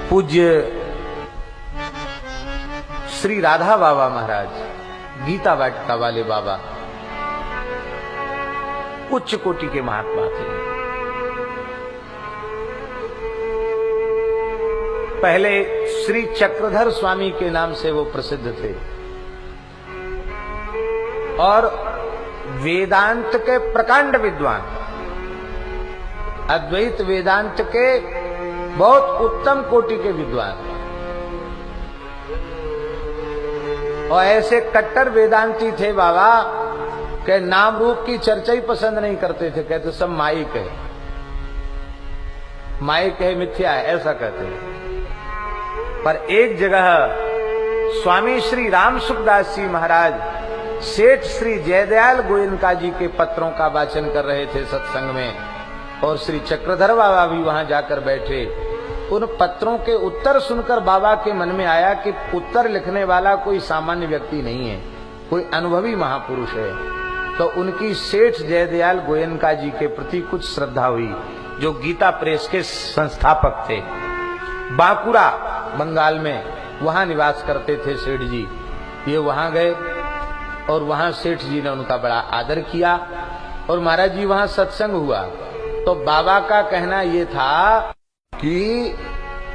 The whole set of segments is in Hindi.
पूज्य श्री राधा बाबा महाराज, गीता वाटिका वाले बाबा, उच्च कोटि के महात्मा थे। पहले श्री चक्रधर स्वामी के नाम से वो प्रसिद्ध थे और वेदांत के प्रकांड विद्वान, अद्वैत वेदांत के बहुत उत्तम कोटि के विद्वान, और ऐसे कट्टर वेदांती थे बाबा के नाम रूप की चर्चा ही पसंद नहीं करते थे। कहते सब माइक है, माइक है, मिथ्या है, ऐसा कहते हैं। पर एक जगह स्वामी श्री राम सुखदास जी महाराज सेठ श्री जयदयाल गोयनका जी के पत्रों का वाचन कर रहे थे सत्संग में, और श्री चक्रधर बाबा भी वहां जाकर बैठे। उन पत्रों के उत्तर सुनकर बाबा के मन में आया कि उत्तर लिखने वाला कोई सामान्य व्यक्ति नहीं है, कोई अनुभवी महापुरुष है। तो उनकी सेठ जयदयाल गोयनका जी के प्रति कुछ श्रद्धा हुई, जो गीता प्रेस के संस्थापक थे। बांकुड़ा बंगाल में वहां निवास करते थे सेठ जी। ये वहां गए और वहां सेठ जी ने उनका बड़ा आदर किया, और महाराज जी वहां सत्संग हुआ। तो बाबा का कहना ये था कि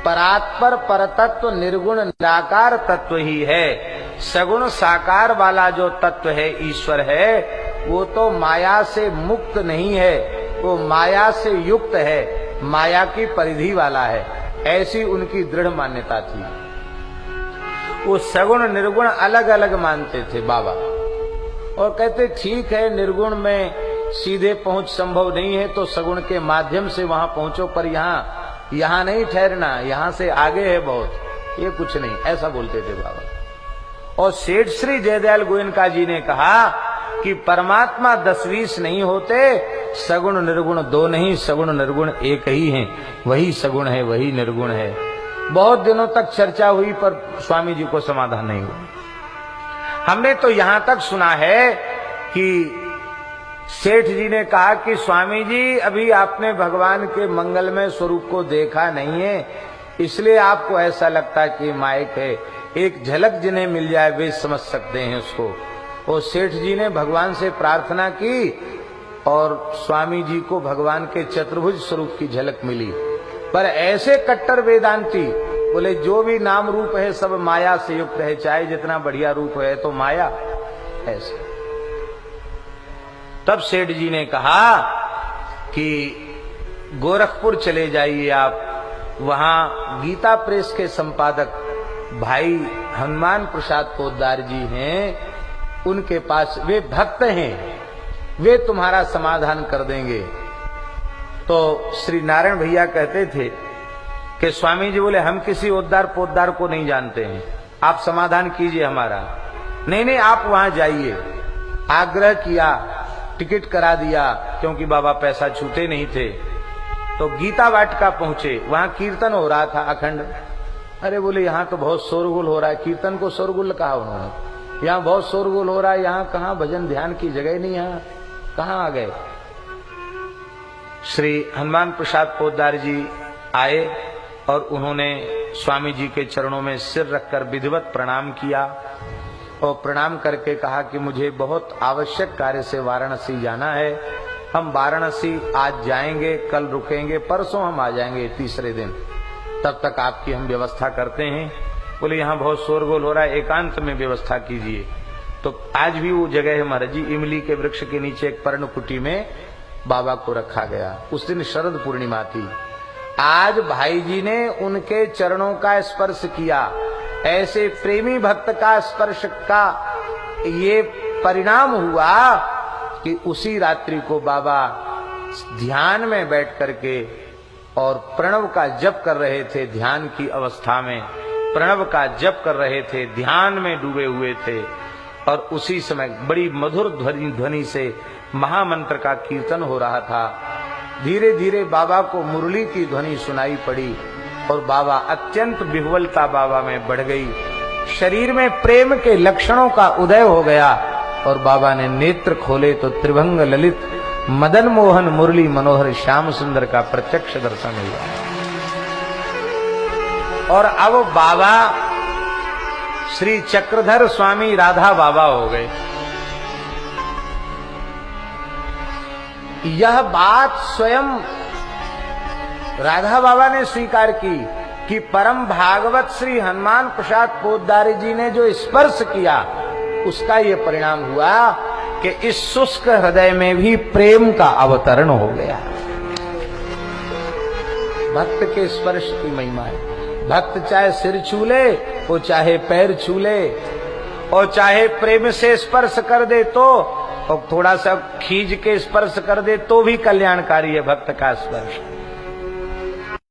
परात्पर परतत्व निर्गुण निराकार तत्व ही है। सगुण साकार वाला जो तत्व है, ईश्वर है, वो तो माया से मुक्त नहीं है, वो माया से युक्त है, माया की परिधि वाला है। ऐसी उनकी दृढ़ मान्यता थी। वो सगुण निर्गुण अलग अलग मानते थे बाबा, और कहते ठीक है, निर्गुण में सीधे पहुंच संभव नहीं है तो सगुण के माध्यम से वहां पहुंचो, पर यहाँ नहीं ठहरना, यहाँ से आगे है बहुत, ये कुछ नहीं, ऐसा बोलते थे बाबा। और सेठ श्री जयदयाल गोयनका जी ने कहा कि परमात्मा 10-20 नहीं होते, सगुण निर्गुण दो नहीं, सगुण निर्गुण एक ही हैं, वही सगुण है, वही निर्गुण है। बहुत दिनों तक चर्चा हुई पर स्वामी जी को समाधान नहीं हुआ। हमने तो यहां तक सुना है कि सेठ जी ने कहा कि स्वामी जी अभी आपने भगवान के मंगलमय स्वरूप को देखा नहीं है, इसलिए आपको ऐसा लगता है कि माइक है। एक झलक जिन्हें मिल जाए वे समझ सकते हैं उसको। और सेठ जी ने भगवान से प्रार्थना की और स्वामी जी को भगवान के चतुर्भुज स्वरूप की झलक मिली। पर ऐसे कट्टर वेदांती बोले जो भी नाम रूप है सब माया से युक्त है, चाहे जितना बढ़िया रूप है तो माया, ऐसे। तब सेठ जी ने कहा कि गोरखपुर चले जाइए आप, वहां गीता प्रेस के संपादक भाई हनुमान प्रसाद पोद्दार जी हैं, उनके पास, वे भक्त हैं, वे तुम्हारा समाधान कर देंगे। तो श्री नारायण भैया कहते थे कि स्वामी जी बोले हम किसी उद्धार पोद्दार को नहीं जानते हैं, आप समाधान कीजिए हमारा। नहीं, आप वहां जाइए। आग्रह किया, टिकट करा दिया, क्योंकि बाबा पैसा छूते नहीं थे। तो गीता वाटिका पहुंचे, वहां कीर्तन हो रहा था अखंड। अरे बोले यहाँ तो बहुत शोरगुल हो रहा है, कीर्तन को शोरगुल कहा उन्होंने, यहाँ बहुत शोरगुल हो रहा है, यहाँ कहाँ भजन ध्यान की जगह नहीं, यहाँ कहाँ आ गए। श्री हनुमान प्रसाद पोद्दार जी आए और उन्होंने स्वामी जी के चरणों में सिर रखकर विधिवत प्रणाम किया, और प्रणाम करके कहा कि मुझे बहुत आवश्यक कार्य से वाराणसी जाना है, हम वाराणसी आज जाएंगे, कल रुकेंगे, परसों हम आ जाएंगे, तीसरे दिन, तब तक आपकी हम व्यवस्था करते हैं। बोले यहाँ बहुत शोरगोल हो रहा है, एकांत में व्यवस्था कीजिए। तो आज भी वो जगह है महाराज जी, इमली के वृक्ष के नीचे एक पर्णकुटी में बाबा को रखा गया। उस दिन शरद पूर्णिमा थी। आज भाई जी ने उनके चरणों का स्पर्श किया। ऐसे प्रेमी भक्त का स्पर्श का ये परिणाम हुआ कि उसी रात्रि को बाबा ध्यान में बैठ करके और प्रणव का जप कर रहे थे। ध्यान की अवस्था में प्रणव का जप कर रहे थे, ध्यान में डूबे हुए थे, और उसी समय बड़ी मधुर ध्वनि से महामंत्र का कीर्तन हो रहा था। धीरे धीरे बाबा को मुरली की ध्वनि सुनाई पड़ी और बाबा अत्यंत विह्वलता बाबा में बढ़ गई। शरीर में प्रेम के लक्षणों का उदय हो गया और बाबा ने नेत्र खोले तो त्रिभंग ललित मदन मोहन मुरली मनोहर श्याम सुंदर का प्रत्यक्ष दर्शन हुआ। और अब बाबा श्री चक्रधर स्वामी राधा बाबा हो गए। यह बात स्वयं राधा बाबा ने स्वीकार की कि परम भागवत श्री हनुमान प्रसाद पोद्दारी जी ने जो स्पर्श किया उसका ये परिणाम हुआ कि इस शुष्क हृदय में भी प्रेम का अवतरण हो गया। भक्त के स्पर्श की महिमा है। भक्त चाहे सिर छू ले, वो चाहे पैर छू ले, और चाहे प्रेम से स्पर्श कर दे तो, और थोड़ा सा खींच के स्पर्श कर दे तो भी कल्याणकारी है भक्त का स्पर्श।